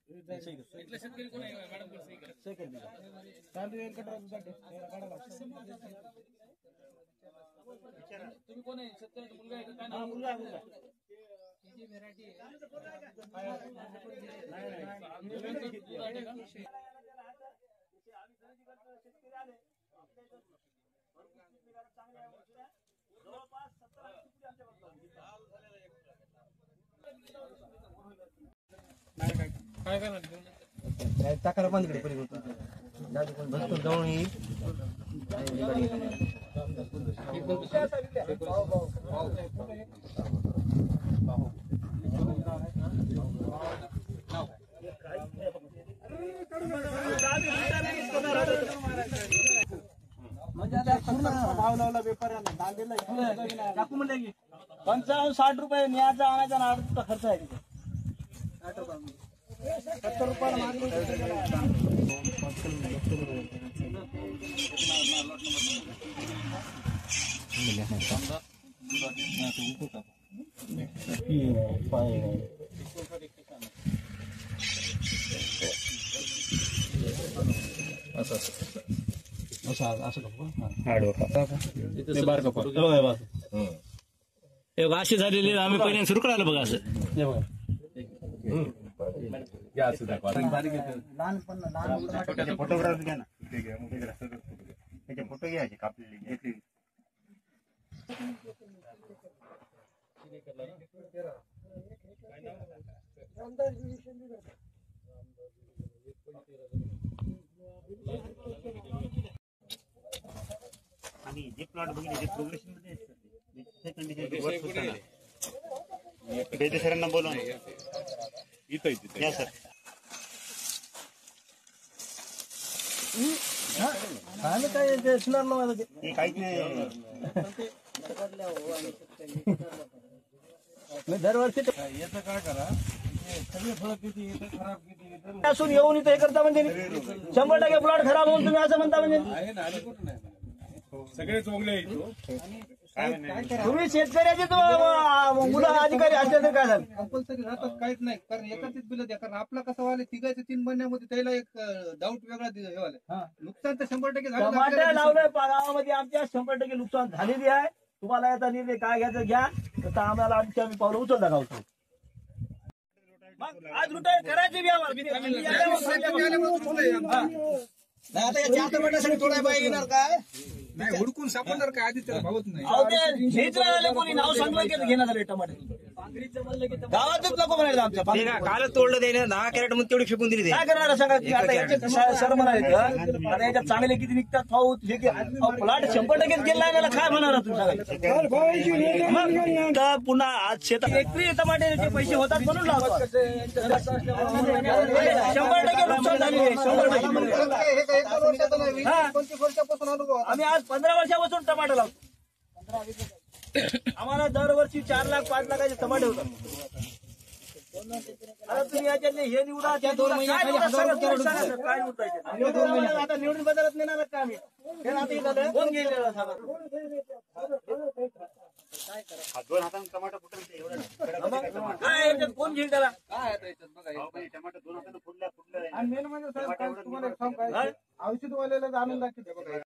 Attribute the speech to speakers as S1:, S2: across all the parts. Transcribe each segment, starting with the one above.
S1: शेतकरी कोण आहे मॅडम तुम्ही कोण आहे? शेतकऱ्याचा मुलगा आहे का काय? मुलगा व्हेरायटी काय करणार
S2: टाकायला बंद कडे पहिले होतो भरपूर जाऊन येईल भाव लावला व्यापाऱ्यांना 55-60 रुपये न्यायचा आणायचा ना 8 खर्च आहे तिथे 70 रुपयाला मागणी
S3: अशी झालेली आम्ही पहिले सुरू करायला बघा असं
S2: फोटोग्राफी घ्या ना त्याचे फोटो घ्यायचे कापलेले घेतले आणि जे प्लॉट बघितले ते प्रोग्रेशन मध्ये बेटे सरांना बोलवा इथं या सर काय सुनार ते काहीच नाही दरवर्षी याचं काय करा सगळे फळ किती खराब किती असून येऊन इथं हे करता म्हणजे 100% प्लॉट खराब होऊन तुम्ही असं म्हणता म्हणजे
S4: सगळे चोंगले
S2: तुम्ही शेतकऱ्याचे मुलं अधिकारी असले तर काय झालं
S1: कंपल्सरी राहतात काहीच नाही कारण एकत्रित बिल द्या कारण आपला कसं व्हायला तिघायचं 3 महिन्यामध्ये त्याला एक डाऊट वेगळा हे व्हायला नुकसान तर 100% झालं
S2: टमाटर लावलंय गावामध्ये आमच्या 100% नुकसान झालेली आहे तुम्हाला याचा निर्णय काय घ्यायचं घ्या तर आम्हाला आमची आम्ही पावलं उचलता गावतो आज रुटाय करायची बी आता या टमाट्यासाठी थोडा बाई येणार काय
S1: नाही हुडकून सापडणार काय आधी त्याला भावत नाही
S2: कोणी नाव सांगलं की घेण्यात आले टमाटे गावातच नको म्हणायचं आमच्या कालच तोडलं त्याने 10 कॅरेट मध्ये तेवढी फेकून दिली काय करणार सांगा सर म्हणाले आता याच्यात चांगले किती निघतात पाऊस हे प्लॉट 100% गेला मला काय म्हणणार तुम्ही सांगा पुन्हा आज शेतात एकरी टमाट्याचे पैसे होतात म्हणून लावतात 100% नुकसान झाले 100% आम्ही आज 15 वर्षापासून टमाटर लावतो आम्हाला दरवर्षी 4 लाख 5 लाखाचे टमाटे होतात आता तुम्ही याच्यातले हे निवडा त्या 2 महिन्यात काय आता निवडून बदलत नेणार का आम्ही कोण गेलेला दोन हाताने टमाटर फुटलं काय याच्यात कोण घेईल त्याला काय टमाटर 2 हाताने फुटलं आणि मेन म्हणजे तुम्हाला औषधवाल्याला जाणून दाखवते बघा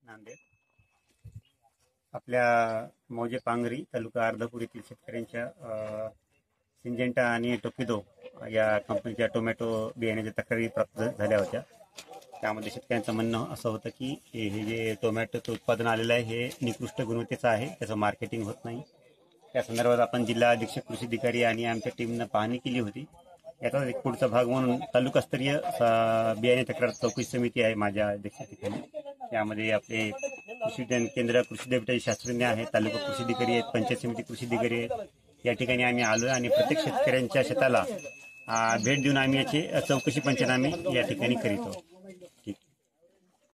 S2: नांदेड आपल्या मौजे पांगरी तालुका अर्धापूर येथील शेतकऱ्यांच्या सिंजेंटा आणि टोकिदो या कंपनीच्या टोमॅटो बियाण्याच्या तक्रारी प्राप्त झाल्या होत्या त्यामध्ये शेतकऱ्यांचं म्हणणं असं होतं की हे जे टोमॅटोचं उत्पादन आलेलं आहे हे निकृष्ट गुणवत्तेचं आहे त्याचं मार्केटिंग होत नाही त्या संदर्भात आपण जिल्हा अधीक्षक कृषी अधिकारी आणि आमच्या टीमनं पाहणी केली होती याचा एक पुढचा भाग म्हणून तालुकास्तरीय बियाणे तक्रार चौकशी समिती आहे माझ्या अध्यक्षतेखाली यामध्ये आपले कृषी विज्ञान केंद्र कृषी विद्यापीठाचे शास्त्रज्ञ आहेत तालुका कृषी अधिकारी आहेत पंचायत समिती कृषी अधिकारी आहेत या ठिकाणी आम्ही आलोय आणि प्रत्येक शेतकऱ्यांच्या शेताला भेट देऊन आम्ही याची चौकशी पंचनामे या ठिकाणी करीत आहोत